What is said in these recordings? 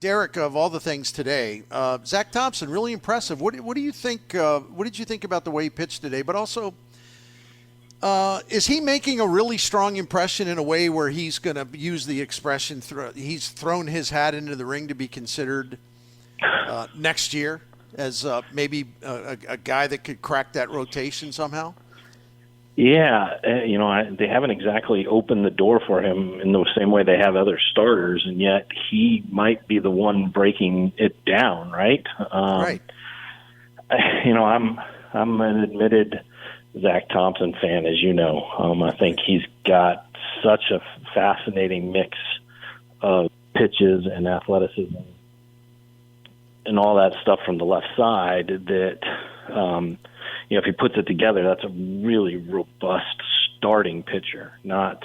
Derek, of all the things today, Zach Thompson, really impressive. What do you think? What did you think about the way he pitched today? But also, is he making a really strong impression in a way where he's going to use the expression, he's thrown his hat into the ring to be considered next year as maybe a guy that could crack that rotation somehow? Yeah, they haven't exactly opened the door for him in the same way they have other starters, and yet he might be the one breaking it down, right? Right. I'm an admitted Zach Thompson fan, as you know. I think he's got such a fascinating mix of pitches and athleticism and all that stuff from the left side that if he puts it together, that's a really robust starting pitcher, not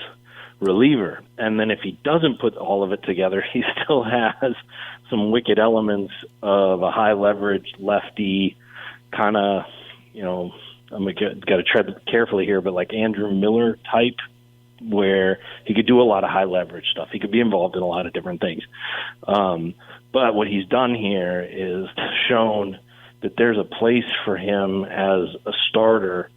reliever. And then if he doesn't put all of it together, he still has some wicked elements of a high leverage lefty kind of, I'm got to tread carefully here, but like Andrew Miller type, where he could do a lot of high leverage stuff. He could be involved in a lot of different things. But what he's done here is shown that there's a place for him as a starter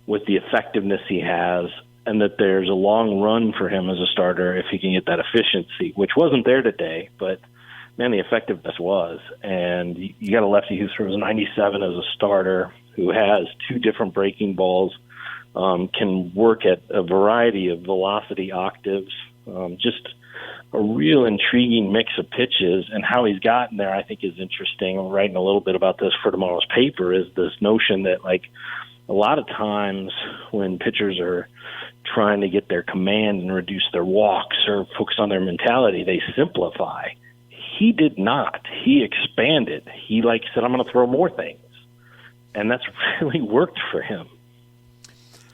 with the effectiveness he has, and that there's a long run for him as a starter if he can get that efficiency, which wasn't there today, but man, the effectiveness was. And you got a lefty who throws 97 as a starter, who has two different breaking balls, can work at a variety of velocity octaves, just a real intriguing mix of pitches. And how he's gotten there, I think, is interesting. I'm writing a little bit about this for tomorrow's paper, is this notion that, like, a lot of times when pitchers are trying to get their command and reduce their walks or focus on their mentality, they simplify. He did not. He expanded. He said, I'm going to throw more things. And that's really worked for him.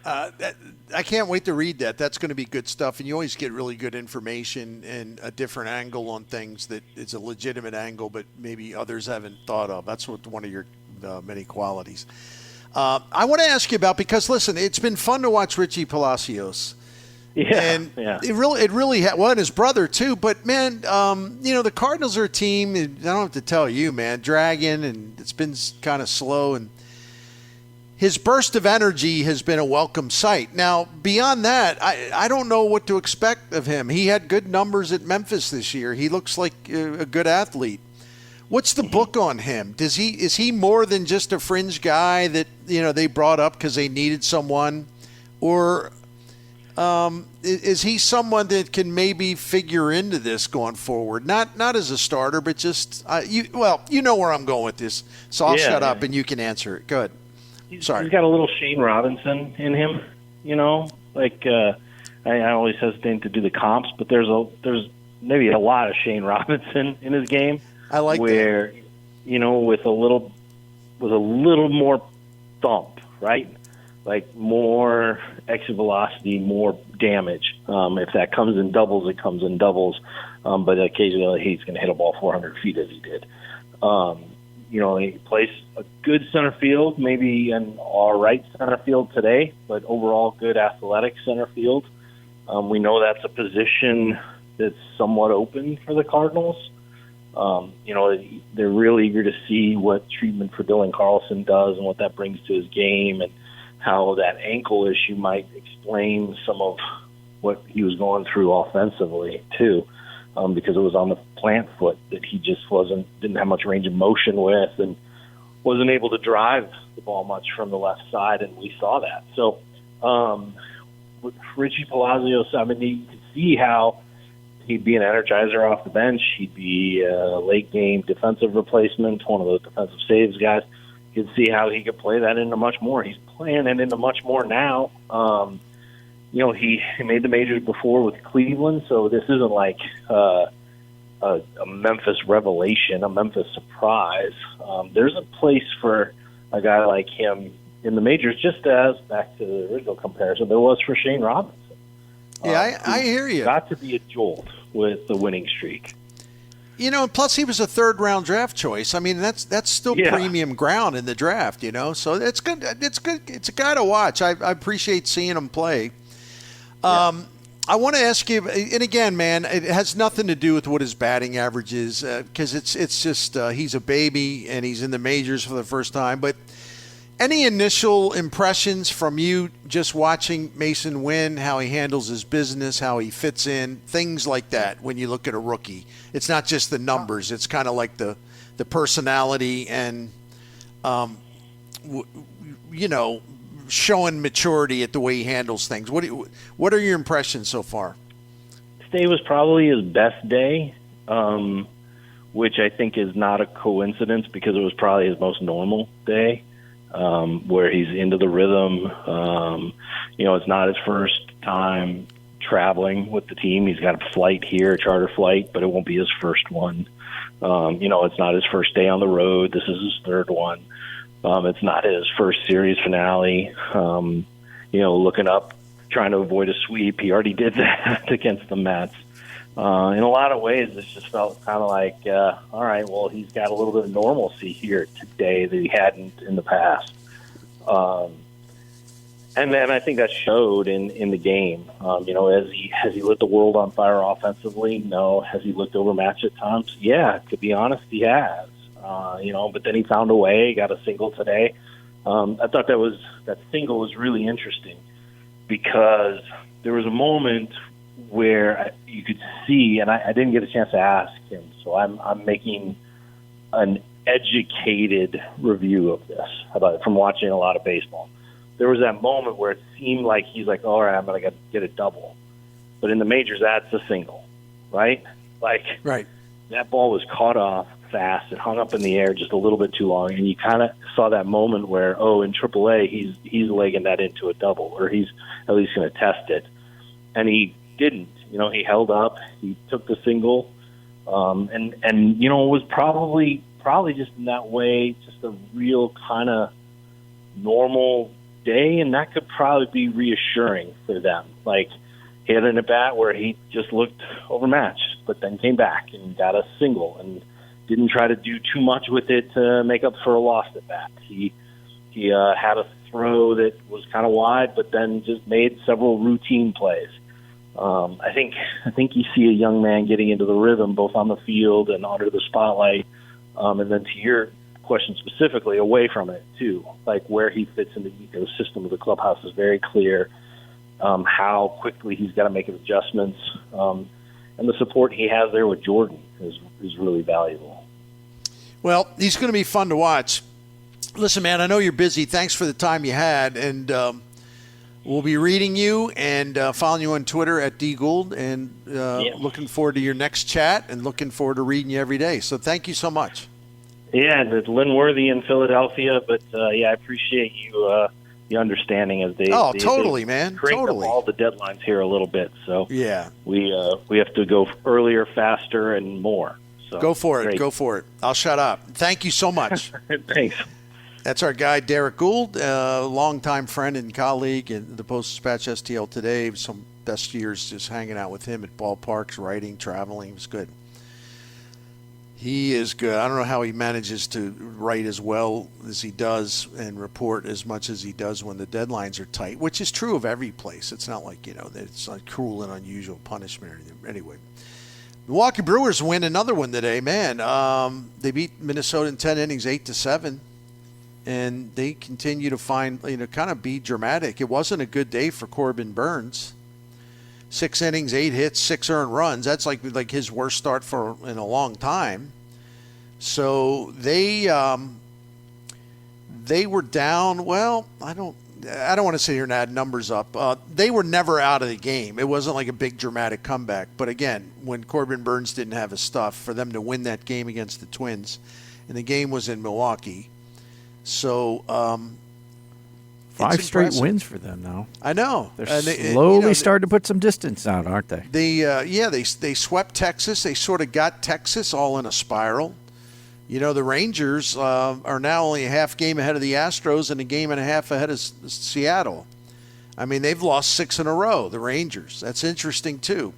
I can't wait to read that. That's going to be good stuff. And you always get really good information and a different angle on things that is a legitimate angle, but maybe others haven't thought of. That's one of your many qualities. I want to ask you about, because listen, it's been fun to watch Richie Palacios. It really and his brother too. But man, the Cardinals are a team. I don't have to tell you, man, dragging, and it's been kind of slow. And his burst of energy has been a welcome sight. Now, beyond that, I don't know what to expect of him. He had good numbers at Memphis this year. He looks like a good athlete. What's the book on him? Is he more than just a fringe guy that they brought up because they needed someone, or is he someone that can maybe figure into this going forward? Not as a starter, but just you know where I'm going with this, so I'll shut up and you can answer it. Go ahead. Sorry. He's got a little Shane Robinson in him, I always hesitate to do the comps, but there's maybe a lot of Shane Robinson in his game. I like where, that. With a little more thump, right? Like more exit velocity, more damage. If that comes in doubles, it comes in doubles. But occasionally he's going to hit a ball 400 feet as he did. He plays a good center field, maybe an all right center field today, but overall good athletic center field. We know that's a position that's somewhat open for the Cardinals. They're really eager to see what treatment for Dylan Carlson does and what that brings to his game, and how that ankle issue might explain some of what he was going through offensively too, because it was on the plant foot that he just didn't have much range of motion with, and wasn't able to drive the ball much from the left side, and we saw that. So with Richie Palacios, you can see how he'd be an energizer off the bench. He'd be a late-game defensive replacement, one of those defensive saves guys. You could see how he could play that into much more. He's playing it into much more now. He made the majors before with Cleveland, so this isn't like a Memphis revelation, a Memphis surprise. There's a place for a guy like him in the majors, just as, back to the original comparison, there was for Shane Robinson. I hear you. Got to be a jolt with the winning streak. Plus he was a third-round draft choice. I mean, that's still premium ground in the draft, So it's good. It's good. It's a guy to watch. I appreciate seeing him play. I want to ask you, and again, man, it has nothing to do with what his batting average is, because it's just he's a baby and he's in the majors for the first time. But any initial impressions from you just watching Mason win, how he handles his business, how he fits in, things like that when you look at a rookie? It's not just the numbers. It's kind of like the personality and, showing maturity at the way he handles things. What are your impressions so far? Today was probably his best day, which I think is not a coincidence because it was probably his most normal day, where he's into the rhythm. It's not his first time traveling with the team. He's got a flight here, a charter flight, but it won't be his first one. It's not his first day on the road. This is his third one. It's not his first series finale. Looking up, trying to avoid a sweep. He already did that against the Mets. In a lot of ways, this just felt kind of like, all right, well, he's got a little bit of normalcy here today that he hadn't in the past. And then I think that showed in the game. Has he lit the world on fire offensively? No. Has he looked overmatched at times? Yeah, to be honest, he has. But then he found a way, got a single today. I thought that single was really interesting because there was a moment where you could see, and I didn't get a chance to ask him, so I'm making an educated review of this from watching a lot of baseball. There was that moment where it seemed like he's like, all right, I'm going to get a double. But in the majors, that's a single, right? Right. That ball was caught off fast. It hung up in the air just a little bit too long, and you kind of saw that moment where, in AAA, he's legging that into a double, or he's at least going to test it. And he didn't. He held up. He took the single, and it was probably just in that way, just a real kind of normal day, and that could probably be reassuring for them. Like, he had an at-bat where he just looked overmatched, but then came back and got a single and didn't try to do too much with it to make up for a lost at-bat. He had a throw that was kind of wide, but then just made several routine plays. I think you see a young man getting into the rhythm, both on the field and under the spotlight, and then to your question specifically, away from it too, like where he fits in the ecosystem of the clubhouse is very clear. How quickly he's got to make adjustments, and the support he has there with Jordan is really valuable. Well, he's going to be fun to watch. Listen, man, I know you're busy. Thanks for the time you had, and we'll be reading you and following you on Twitter at @DGould, and looking forward to your next chat and looking forward to reading you every day. So thank you so much. Yeah, it's Lynn Worthy in Philadelphia, but I appreciate you the understanding as they totally, man, crank totally up all the deadlines here a little bit. So yeah, we have to go earlier, faster, and more. So go for it. Great. Go for it. I'll shut up. Thank you so much. Thanks. That's our guy, Derrick Goold, a longtime friend and colleague in the Post-Dispatch STL today. Some best years just hanging out with him at ballparks, writing, traveling. It was good. He is good. I don't know how he manages to write as well as he does and report as much as he does when the deadlines are tight, which is true of every place. It's not like, that it's like cruel and unusual punishment or anything. Anyway, Milwaukee Brewers win another one today, man. They beat Minnesota in 10 innings, 8-7. And they continue to find, kind of be dramatic. It wasn't a good day for Corbin Burns. 6 innings, 8 hits, 6 earned runs. That's like his worst start in a long time. So they were down. Well, I don't want to sit here and add numbers up. They were never out of the game. It wasn't like a big dramatic comeback. But again, when Corbin Burns didn't have his stuff, for them to win that game against the Twins, and the game was in Milwaukee. So 5 straight wins for them now. I know. They're slowly starting to put some distance out, aren't they? They swept Texas. They sort of got Texas all in a spiral. The Rangers are now only a half game ahead of the Astros and a game and a half ahead of Seattle. I mean, they've lost 6 in a row, the Rangers. That's interesting, too.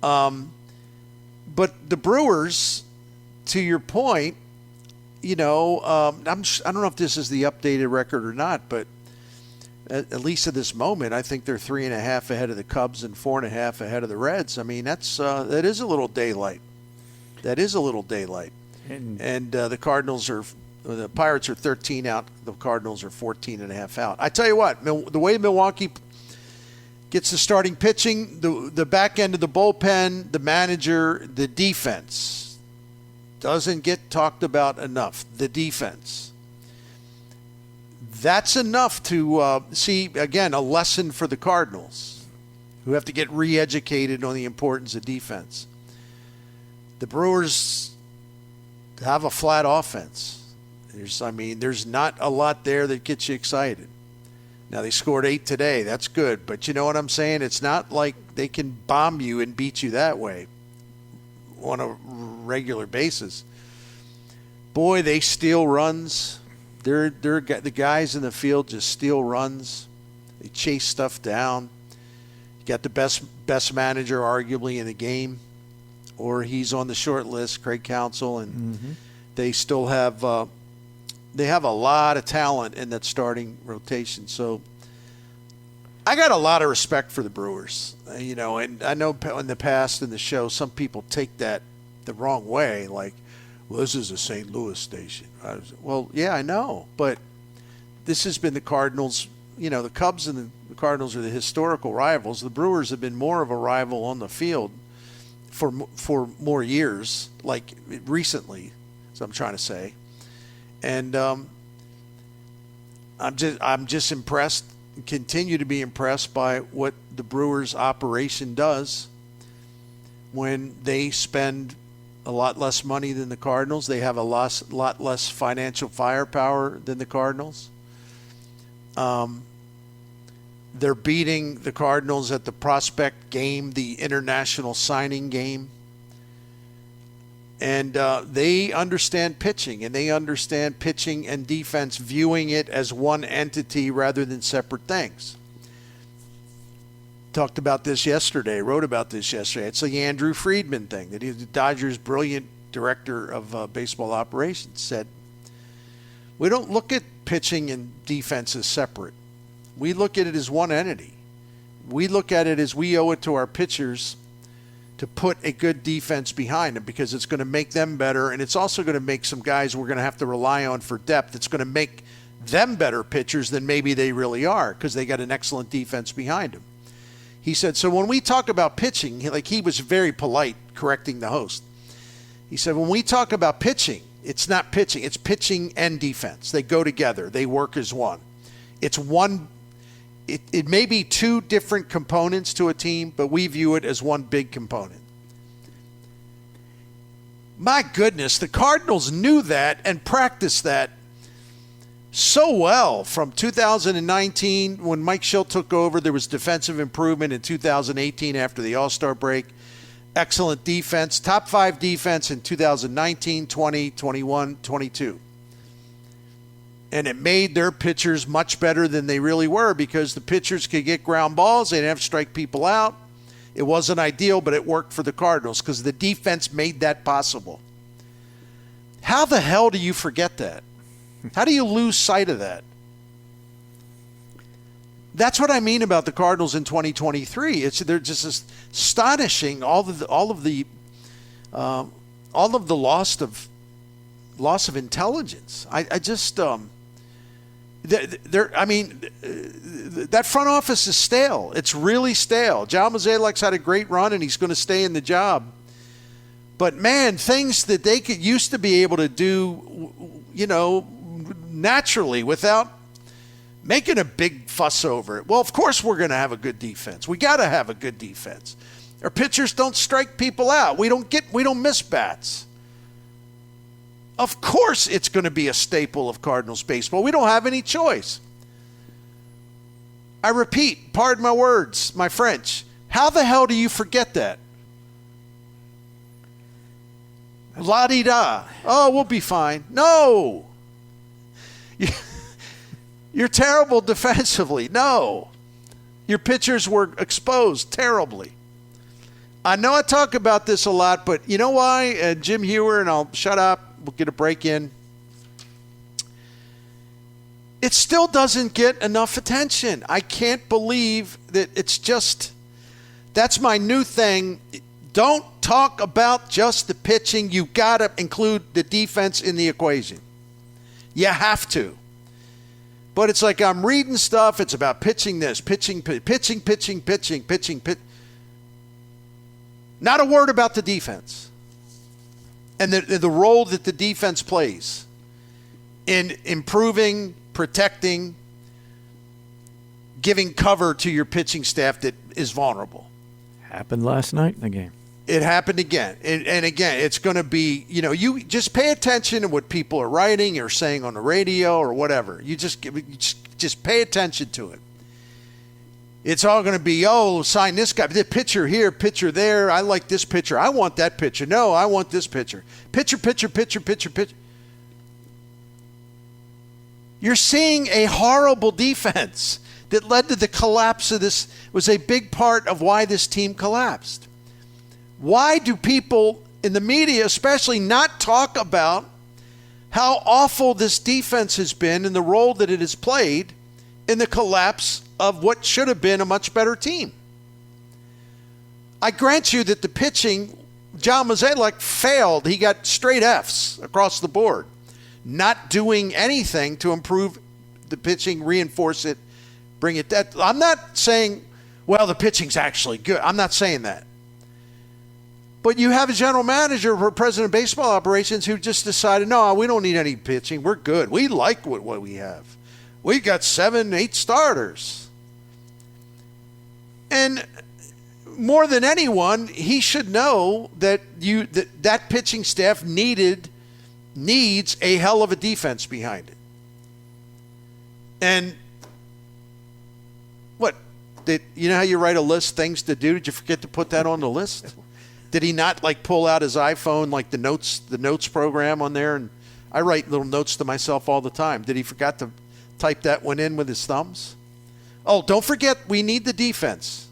But the Brewers, to your point, I don't know if this is the updated record or not, but at least at this moment, I think they're 3.5 ahead of the Cubs and 4.5 ahead of the Reds. I mean, that is a little daylight. That is a little daylight. And the Cardinals the Pirates are 13 out. The Cardinals are 14.5 out. I tell you what, the way Milwaukee gets the starting pitching, the back end of the bullpen, the manager, the defense doesn't get talked about enough. The defense. That's enough to see, again, a lesson for the Cardinals, who have to get re-educated on the importance of defense. The Brewers have a flat offense. There's not a lot there that gets you excited. Now, they scored 8 today. That's good. But you know what I'm saying? It's not like they can bomb you and beat you that way on a regular basis. Boy, they steal runs. The guys in the field just steal runs. They chase stuff down. You got the best manager arguably in the game, or he's on the short list, Craig Counsell, and they still have they have a lot of talent in that starting rotation. So I got a lot of respect for the Brewers, and I know in the past in the show some people take that the wrong way, like, well, this is a St. Louis station. Well, yeah, I know, but this has been the Cardinals. The Cubs and the Cardinals are the historical rivals. The Brewers have been more of a rival on the field for more years, like recently, as I'm trying to say. And I'm just impressed, continue to be impressed by what the Brewers operation does when they spend a lot less money than the Cardinals. They have a lot less financial firepower than the Cardinals. They're beating the Cardinals at the prospect game, the international signing game. And they understand pitching, and they understand pitching and defense, viewing it as one entity rather than separate things. Talked about this yesterday, wrote about this yesterday. It's the Andrew Friedman thing that the Dodgers' brilliant director of baseball operations said, we don't look at pitching and defense as separate. We look at it as one entity. We look at it as we owe it to our pitchers to put a good defense behind them, because it's going to make them better, and it's also going to make some guys we're going to have to rely on for depth. It's going to make them better pitchers than maybe they really are, because they got an excellent defense behind them. He said, so when we talk about pitching, he was very polite correcting the host. He said, when we talk about pitching, it's not pitching. It's pitching and defense. They go together. They work as one. It's one. It may be two different components to a team, but we view it as one big component. My goodness, the Cardinals knew that and practiced that so well from 2019 when Mike Schilt took over. There was defensive improvement in 2018 after the All-Star break. Excellent defense, top 5 defense in 2019, 20, 21, 22. And it made their pitchers much better than they really were, because the pitchers could get ground balls. They didn't have to strike people out. It wasn't ideal, but it worked for the Cardinals because the defense made that possible. How the hell do you forget that? How do you lose sight of that? That's what I mean about the Cardinals in 2023. They're just astonishing. All of the loss of intelligence. That front office is stale. It's really stale. John Mozeliak's had a great run, and he's going to stay in the job. But, man, things that they used to be able to do, naturally without making a big fuss over it. Well, of course we're going to have a good defense. We got to have a good defense. Our pitchers don't strike people out. We don't miss bats. Of course it's going to be a staple of Cardinals baseball. We don't have any choice. I repeat, pardon my words, my French. How the hell do you forget that? La-di-da. Oh, we'll be fine. No. You're terrible defensively. No. Your pitchers were exposed terribly. I know I talk about this a lot, but you know why? Jim Hewer, and I'll shut up. We'll get a break in. it still doesn't get enough attention. I can't believe that it's just, that's my new thing. Don't talk about just the pitching. You got to include the defense in the equation. You have to. But it's like I'm reading stuff. It's about pitching this, pitching. Not a word about the defense and the role that the defense plays in improving, protecting, giving cover to your pitching staff that is vulnerable. Happened last night in the game. It happened again. And again, it's going to be, you just pay attention to what people are writing or saying on the radio or whatever. You just pay attention to it. It's all going to be, sign this guy. The pitcher here, pitcher there. I like this pitcher. I want that pitcher. No, I want this pitcher. Pitcher. You're seeing a horrible defense that led to the collapse of this, was a big part of why this team collapsed. Why do people in the media especially not talk about how awful this defense has been and the role that it has played in the collapse of what should have been a much better team? I grant you that the pitching, John Mozeliak failed. He got straight Fs across the board. Not doing anything to improve the pitching, reinforce it, bring it. I'm not saying, the pitching's actually good. I'm not saying that. But you have a general manager or president of baseball operations who just decided, no, we don't need any pitching. We're good. We like what we have. We got 7, 8 starters. And more than anyone, he should know that that pitching staff needs a hell of a defense behind it. And you know how you write a list, things to do? Did you forget to put that on the list? Did he not pull out his iPhone, the notes program on there? And I write little notes to myself all the time. Did he forgot to type that one in with his thumbs? Oh, don't forget, we need the defense.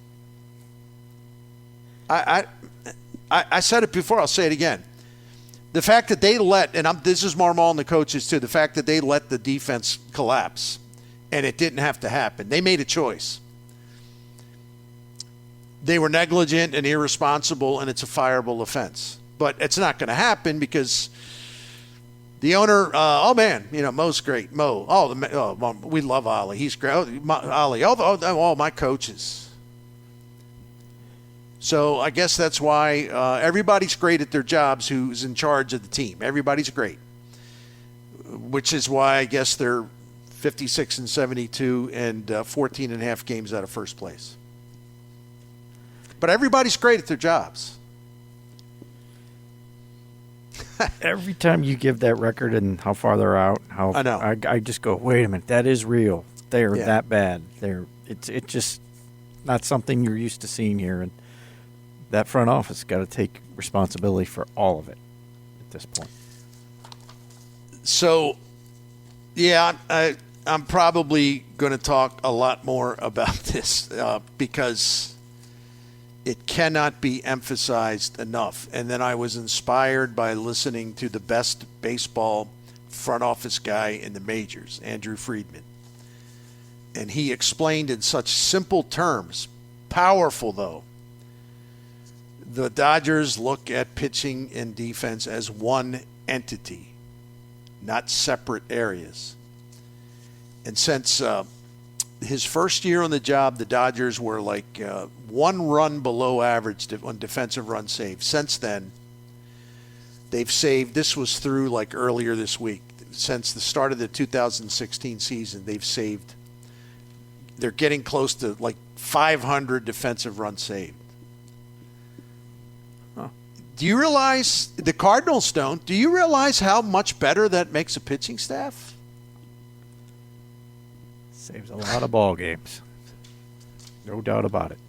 I said it before, I'll say it again. The fact that they this is Marmol and the coaches too, the fact that they let the defense collapse and it didn't have to happen. They made a choice. They were negligent and irresponsible, and it's a fireable offense. But it's not going to happen because the owner, Mo's great. Mo, we love Ollie. He's great. Ollie, all my coaches. So I guess that's why everybody's great at their jobs who's in charge of the team. Everybody's great, which is why I guess they're 56-72 and 14 and a half games out of first place. But everybody's great at their jobs. Every time you give that record and how far they're out, I know. I just go, wait a minute, that is real. They are that bad. It's just not something you're used to seeing here, and that front office got to take responsibility for all of it at this point. So, I'm probably going to talk a lot more about this because it cannot be emphasized enough. And then I was inspired by listening to the best baseball front office guy in the majors, Andrew Friedman. And he explained in such simple terms, powerful though, the Dodgers look at pitching and defense as one entity, not separate areas. And since his first year on the job, the Dodgers were 1 run below average on defensive run saved. Since then, they've saved, this was through earlier this week, since the start of the 2016 season, they're getting close to 500 defensive runs saved. Huh. Do you realize, the Cardinals don't, do you realize how much better that makes a pitching staff? Saves a lot of ball games. No doubt about it.